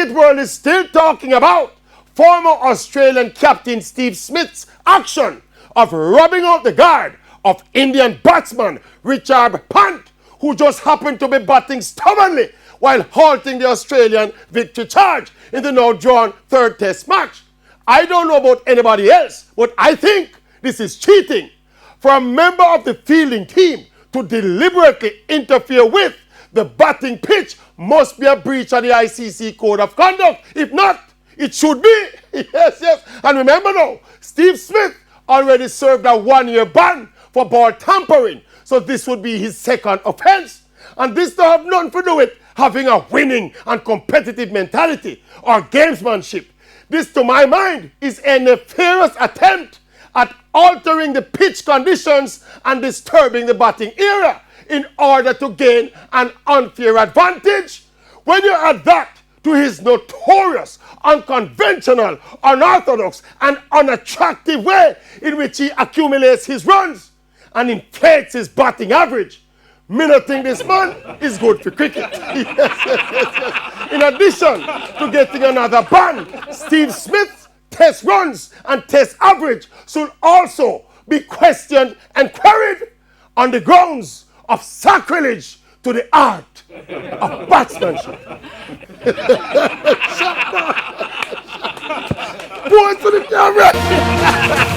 cricket world is still talking about former Australian captain Steve Smith's action of rubbing out the guard of Indian batsman Richard Pant, who just happened to be batting stubbornly while halting the Australian victory charge in the now drawn third test match. I don't know about anybody else, but I think this is cheating. For a member of the fielding team to deliberately interfere with the batting pitch must be a breach of the ICC Code of Conduct. If not, it should be. Yes. And remember now, Steve Smith already served a 1-year ban for ball tampering, so this would be his second offense. And this don't have nothing to do with having a winning and competitive mentality or gamesmanship. This, to my mind, is a nefarious attempt at altering the pitch conditions and disturbing the batting area in order to gain an unfair advantage. When you add that to his notorious, unconventional, unorthodox, and unattractive way in which he accumulates his runs and inflates his batting average, me not think this man is good for cricket. Yes. In addition to getting another ban, Steve Smith's test runs and test average should also be questioned and queried on the grounds of sacrilege to the art of batsmanship. Boy, to the camera!